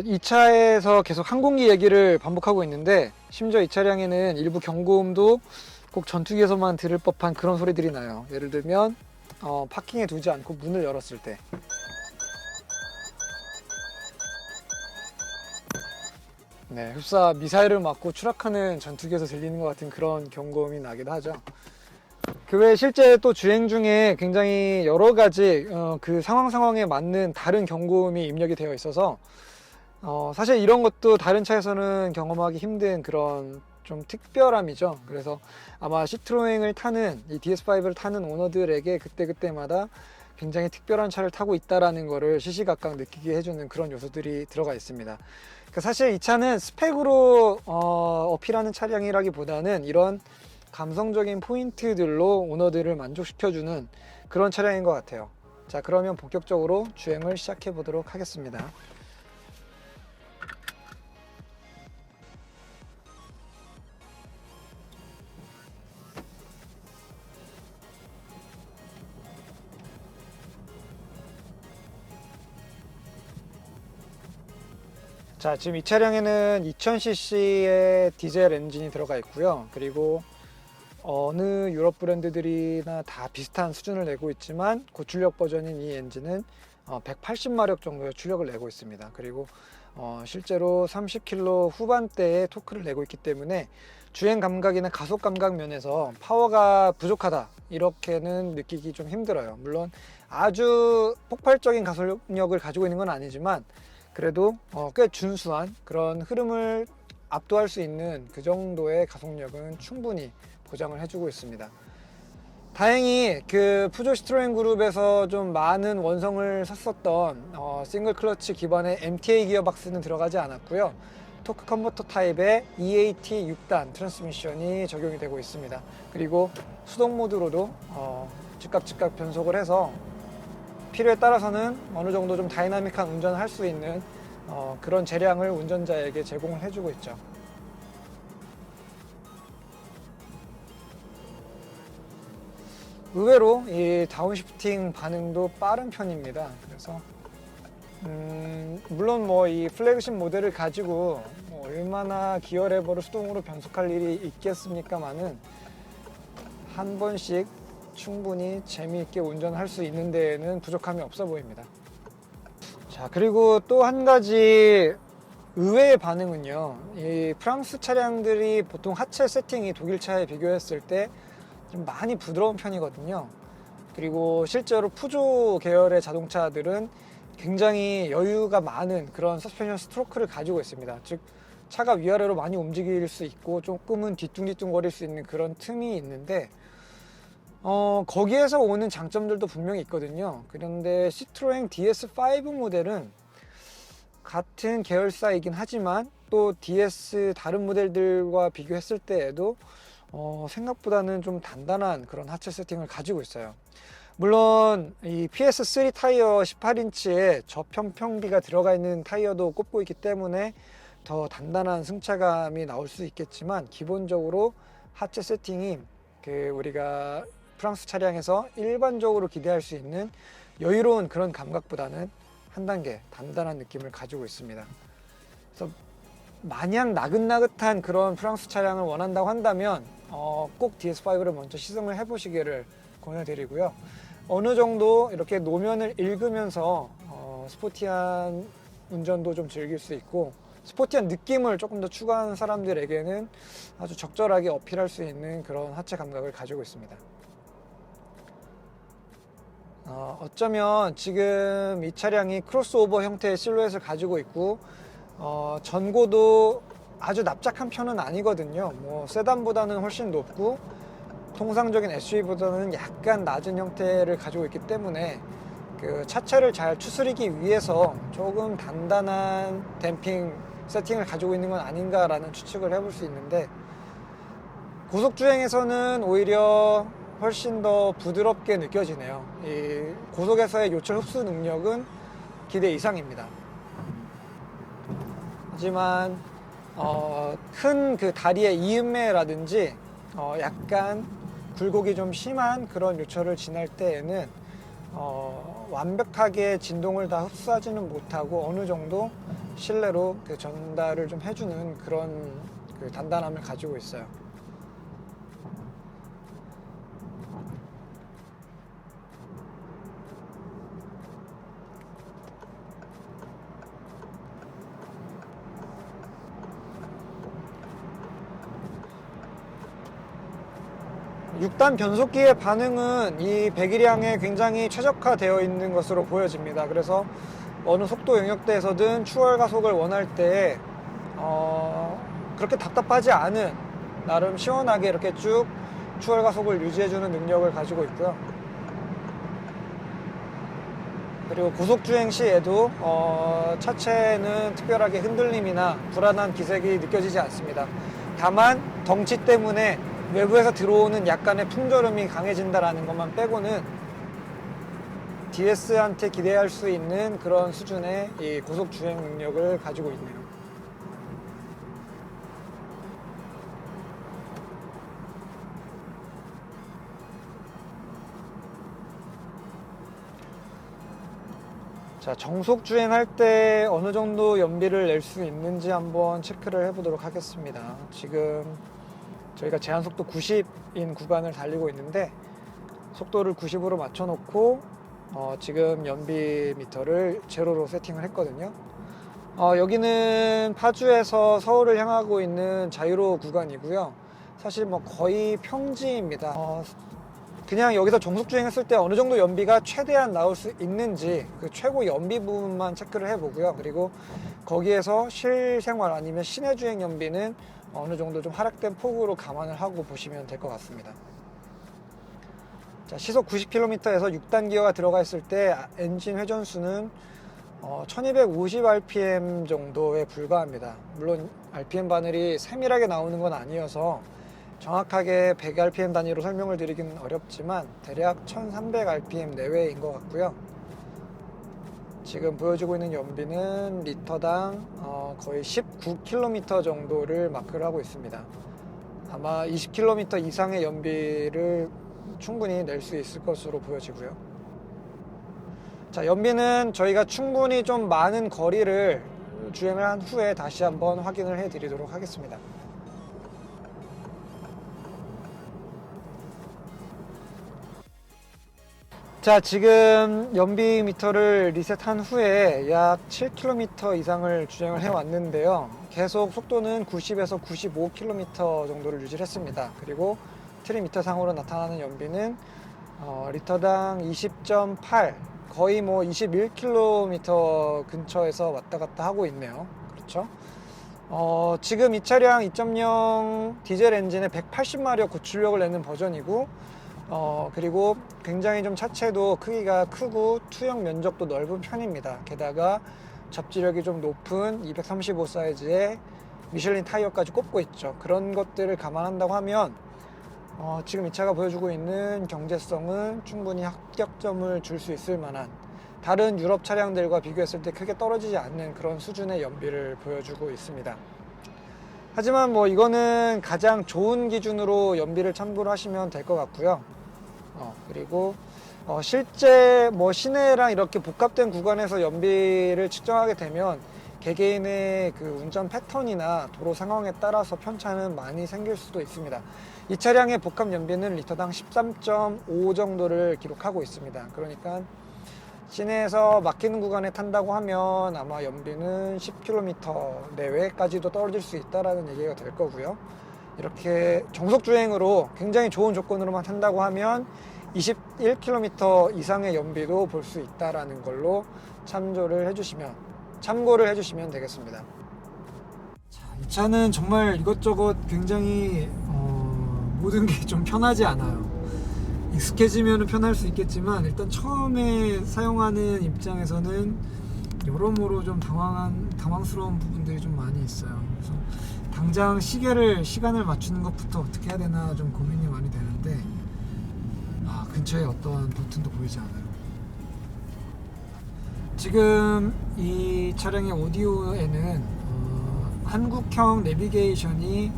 이 차에서 계속 항공기 얘기를 반복하고 있는데, 심지어 이 차량에는 일부 경고음도 꼭 전투기에서만 들을 법한 그런 소리들이 나요. 예를 들면 파킹에 두지 않고 문을 열었을 때, 네, 흡사 미사일을 맞고 추락하는 전투기에서 들리는 것 같은 그런 경고음이 나기도 하죠. 그 외에 실제 또 주행 중에 굉장히 여러 가지 그 상황에 맞는 다른 경고음이 입력이 되어 있어서 사실 이런 것도 다른 차에서는 경험하기 힘든 그런 좀 특별함이죠. 그래서 아마 시트로행을 타는 이 DS5를 타는 오너들에게 그때그때마다 굉장히 특별한 차를 타고 있다라는 거를 시시각각 느끼게 해주는 그런 요소들이 들어가 있습니다. 그러니까 사실 이 차는 스펙으로 어필하는 차량이라기보다는 이런 감성적인 포인트들로 오너들을 만족시켜주는 그런 차량인 것 같아요. 자, 그러면 본격적으로 주행을 시작해 보도록 하겠습니다. 자, 지금 이 차량에는 2000cc의 디젤 엔진이 들어가 있고요. 그리고 어느 유럽 브랜드들이나 다 비슷한 수준을 내고 있지만 고출력 버전인 이 엔진은 180마력 정도의 출력을 내고 있습니다. 그리고 실제로 30km 후반대의 토크를 내고 있기 때문에 주행 감각이나 가속 감각 면에서 파워가 부족하다 이렇게는 느끼기 좀 힘들어요. 물론 아주 폭발적인 가속력을 가지고 있는 건 아니지만 그래도 꽤 준수한 그런 흐름을 압도할 수 있는 그 정도의 가속력은 충분히 보장을 해주고 있습니다. 다행히 그 푸조 시트로엔 그룹에서 좀 많은 원성을 샀었던 싱글 클러치 기반의 MTA 기어박스는 들어가지 않았고요. 토크 컨버터 타입의 EAT 6단 트랜스미션이 적용이 되고 있습니다. 그리고 수동 모드로도 즉각 변속을 해서 필요에 따라서는 어느 정도 좀 다이나믹한 운전을 할 수 있는 그런 재량을 운전자에게 제공을 해주고 있죠. 의외로 이 다운시프팅 반응도 빠른 편입니다. 그래서 물론 뭐 이 플래그십 모델을 가지고 뭐 얼마나 기어 레버를 수동으로 변속할 일이 있겠습니까만은 한 번씩 충분히 재미있게 운전할 수 있는 데에는 부족함이 없어 보입니다. 자, 그리고 또 한 가지 의외의 반응은요, 이 프랑스 차량들이 보통 하체 세팅이 독일 차에 비교했을 때 좀 많이 부드러운 편이거든요. 그리고 실제로 푸조 계열의 자동차들은 굉장히 여유가 많은 그런 서스펜션 스트로크를 가지고 있습니다. 즉 차가 위아래로 많이 움직일 수 있고 조금은 뒤뚱뒤뚱 거릴 수 있는 그런 틈이 있는데 거기에서 오는 장점들도 분명히 있거든요. 그런데 시트로행 DS5 모델은 같은 계열사이긴 하지만 또 DS 다른 모델들과 비교했을 때에도 생각보다는 좀 단단한 그런 하체 세팅을 가지고 있어요. 물론 이 PS3 타이어 18인치에 저편평비가 들어가 있는 타이어도 꼽고 있기 때문에 더 단단한 승차감이 나올 수 있겠지만 기본적으로 하체 세팅이 그 우리가 프랑스 차량에서 일반적으로 기대할 수 있는 여유로운 그런 감각보다는 한 단계 단단한 느낌을 가지고 있습니다. 그래서 마냥 나긋나긋한 그런 프랑스 차량을 원한다고 한다면 꼭 DS5를 먼저 시승을 해보시기를 권해드리고요. 어느 정도 이렇게 노면을 읽으면서 스포티한 운전도 좀 즐길 수 있고 스포티한 느낌을 조금 더 추구하는 사람들에게는 아주 적절하게 어필할 수 있는 그런 하체 감각을 가지고 있습니다. 어쩌면 지금 이 차량이 크로스오버 형태의 실루엣을 가지고 있고 전고도 아주 납작한 편은 아니거든요. 뭐 세단보다는 훨씬 높고 통상적인 SUV보다는 약간 낮은 형태를 가지고 있기 때문에 그 차체를 잘 추스리기 위해서 조금 단단한 댐핑 세팅을 가지고 있는 건 아닌가라는 추측을 해볼 수 있는데 고속주행에서는 오히려 훨씬 더 부드럽게 느껴지네요. 이 고속에서의 요철 흡수 능력은 기대 이상입니다. 하지만 큰 그 다리의 이음매라든지 약간 굴곡이 좀 심한 그런 요철을 지날 때에는 완벽하게 진동을 다 흡수하지는 못하고 어느 정도 실내로 그 전달을 좀 해주는 그런 그 단단함을 가지고 있어요. 6단 변속기의 반응은 이 배기량에 굉장히 최적화되어 있는 것으로 보여집니다. 그래서 어느 속도 영역대에서든 추월 가속을 원할 때 그렇게 답답하지 않은, 나름 시원하게 이렇게 쭉 추월 가속을 유지해주는 능력을 가지고 있고요. 그리고 고속 주행 시에도 차체는 특별하게 흔들림이나 불안한 기색이 느껴지지 않습니다. 다만 덩치 때문에 외부에서 들어오는 약간의 풍절음이 강해진다라는 것만 빼고는 DS한테 기대할 수 있는 그런 수준의 이 고속 주행 능력을 가지고 있네요. 자, 정속 주행할 때 어느 정도 연비를 낼 수 있는지 한번 체크를 해보도록 하겠습니다. 지금 저희가 제한 속도 90인 구간을 달리고 있는데 속도를 90으로 맞춰놓고 지금 연비 미터를 제로로 세팅을 했거든요. 여기는 파주에서 서울을 향하고 있는 자유로 구간이고요. 사실 뭐 거의 평지입니다. 그냥 여기서 정속 주행했을 때 어느 정도 연비가 최대한 나올 수 있는지 그 최고 연비 부분만 체크를 해보고요. 그리고 거기에서 실생활 아니면 시내 주행 연비는 어느 정도 좀 하락된 폭으로 감안을 하고 보시면 될 것 같습니다. 자, 시속 90km에서 6단 기어가 들어가 있을 때 엔진 회전수는 1250rpm 정도에 불과합니다. 물론 rpm 바늘이 세밀하게 나오는 건 아니어서 정확하게 100rpm 단위로 설명을 드리기는 어렵지만 대략 1300rpm 내외인 것 같고요. 지금 보여주고 있는 연비는 리터당 거의 19km 정도를 마크를 하고 있습니다. 아마 20km 이상의 연비를 충분히 낼 수 있을 것으로 보여지고요. 자, 연비는 저희가 충분히 좀 많은 거리를 주행을 한 후에 다시 한번 확인을 해 드리도록 하겠습니다. 자, 지금 연비 미터를 리셋한 후에 약 7km 이상을 주행을 해왔는데요. 계속 속도는 90에서 95km 정도를 유지를 했습니다. 그리고 트림미터 상으로 나타나는 연비는 리터당 20.8, 거의 뭐 21km 근처에서 왔다 갔다 하고 있네요. 그렇죠? 지금 이 차량 2.0 디젤 엔진에 180마력 고출력을 내는 버전이고 그리고 굉장히 좀 차체도 크기가 크고 투영 면적도 넓은 편입니다. 게다가 접지력이 좀 높은 235 사이즈의 미슐린 타이어까지 꼽고 있죠. 그런 것들을 감안한다고 하면 지금 이 차가 보여주고 있는 경제성은 충분히 합격점을 줄 수 있을 만한, 다른 유럽 차량들과 비교했을 때 크게 떨어지지 않는 그런 수준의 연비를 보여주고 있습니다. 하지만 뭐 이거는 가장 좋은 기준으로 연비를 참고를 하시면 될 것 같고요. 그리고 실제 뭐 시내랑 이렇게 복합된 구간에서 연비를 측정하게 되면 개개인의 그 운전 패턴이나 도로 상황에 따라서 편차는 많이 생길 수도 있습니다. 이 차량의 복합 연비는 리터당 13.5 정도를 기록하고 있습니다. 그러니까 시내에서 막히는 구간에 탄다고 하면 아마 연비는 10km 내외까지도 떨어질 수 있다는 얘기가 될 거고요. 이렇게 정속 주행으로 굉장히 좋은 조건으로만 탄다고 하면 21km 이상의 연비도 볼 수 있다는 걸로 참고를 해주시면 되겠습니다. 자, 이 차는 정말 이것저것 굉장히 모든 게 좀 편하지 않아요. 익숙해지면 편할 수 있겠지만 일단 처음에 사용하는 입장에서는 여러모로 좀 당황스러운 부분들이 좀 많이 있어요. 그래서 당장 시간을 맞추는 것부터 어떻게 해야 되나 좀 고민이 많이 되는데 근처에 어떠한 버튼도 보이지 않아요. 지금 이 차량의 오디오에는 한국형 내비게이션이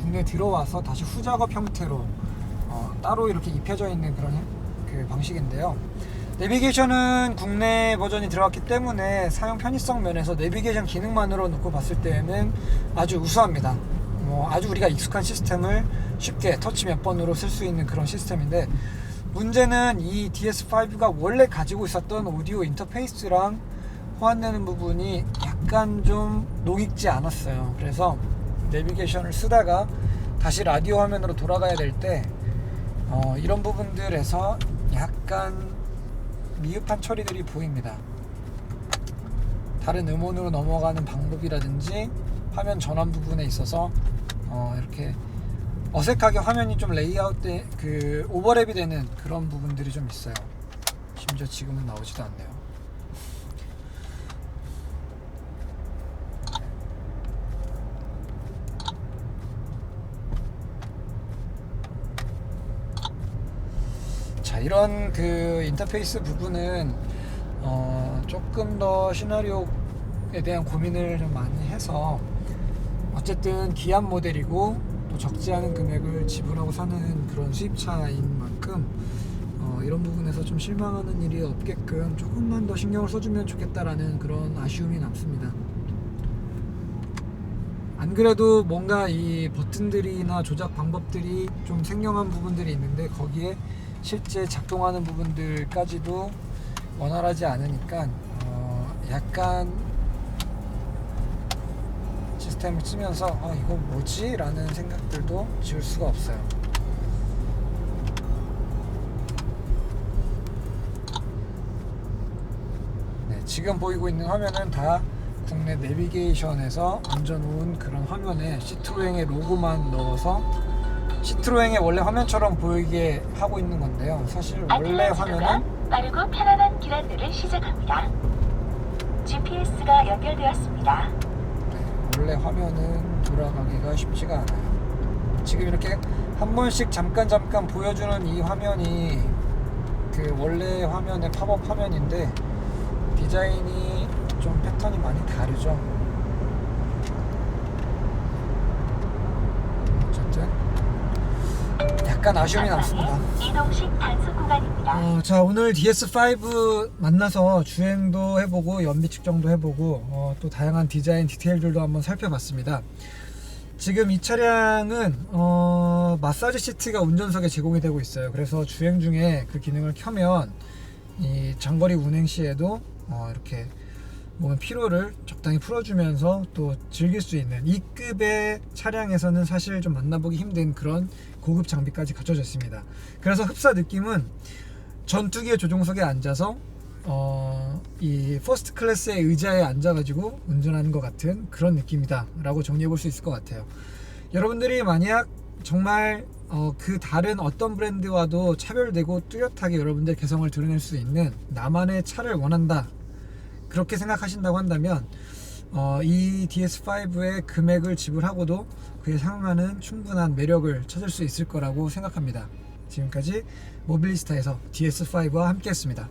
국내에 들어와서 다시 후작업 형태로 따로 이렇게 입혀져 있는 그런 그 방식인데요. 내비게이션은 국내 버전이 들어갔기 때문에 사용 편의성 면에서 내비게이션 기능만으로 놓고 봤을 때는 아주 우수합니다. 아주 우리가 익숙한 시스템을 쉽게 터치 몇 번으로 쓸 수 있는 그런 시스템인데, 문제는 이 DS5가 원래 가지고 있었던 오디오 인터페이스랑 호환되는 부분이 약간 좀 녹익지 않았어요. 그래서 내비게이션을 쓰다가 다시 라디오 화면으로 돌아가야 될 때 이런 부분들에서 약간 미흡한 처리들이 보입니다. 다른 음원으로 넘어가는 방법이라든지 화면 전환 부분에 있어서 이렇게 어색하게 화면이 좀 레이아웃 오버랩이 되는 그런 부분들이 좀 있어요. 심지어 지금은 나오지도 않네요. 자, 이런 그 인터페이스 부분은 조금 더 시나리오에 대한 고민을 좀 많이 해서, 어쨌든 기한 모델이고 또 적지 않은 금액을 지불하고 사는 그런 수입차인 만큼 이런 부분에서 좀 실망하는 일이 없게끔 조금만 더 신경을 써주면 좋겠다라는 그런 아쉬움이 남습니다. 안 그래도 뭔가 이 버튼들이나 조작 방법들이 좀 생경한 부분들이 있는데, 거기에 실제 작동하는 부분들까지도 원활하지 않으니까 약간 시스템을 쓰면서 이거 뭐지? 라는 생각들도 지울 수가 없어요. 네, 지금 보이고 있는 화면은 다 국내 내비게이션에서 얹어놓은 그런 화면에 시트로행의 로고만 넣어서 시트로행의 원래 화면처럼 보이게 하고 있는 건데요. 사실 원래 화면은 빠르고 편안한 길 안내를 시작합니다. GPS가 연결되었습니다. 원래 화면은 돌아가기가 쉽지가 않아요. 지금 이렇게 한 번씩 잠깐 보여주는 이 화면이 그 원래 화면의 팝업 화면인데, 디자인이 좀 패턴이 많이 다르죠. 어쨌든 약간 아쉬움이 남습니다. 이동식 단속 구간입니다. 자, 오늘 DS5 만나서 주행도 해보고 연비 측정도 해보고 또 다양한 디자인 디테일들도 한번 살펴봤습니다. 지금 이 차량은 마사지 시트가 운전석에 제공이 되고 있어요. 그래서 주행 중에 그 기능을 켜면 이 장거리 운행 시에도 이렇게 몸의 피로를 적당히 풀어주면서 또 즐길 수 있는, 이 급의 차량에서는 사실 좀 만나보기 힘든 그런 고급 장비까지 갖춰져 있습니다. 그래서 흡사 느낌은 전투기의 조종석에 앉아서 이 퍼스트 클래스의 의자에 앉아가지고 운전하는 것 같은 그런 느낌이다 라고 정리해 볼 수 있을 것 같아요. 여러분들이 만약 정말 그 다른 어떤 브랜드와도 차별되고 뚜렷하게 여러분들 개성을 드러낼 수 있는 나만의 차를 원한다, 그렇게 생각하신다고 한다면 이 DS5의 금액을 지불하고도 그에 상응하는 충분한 매력을 찾을 수 있을 거라고 생각합니다. 지금까지 모빌리스타에서 DS5와 함께 했습니다.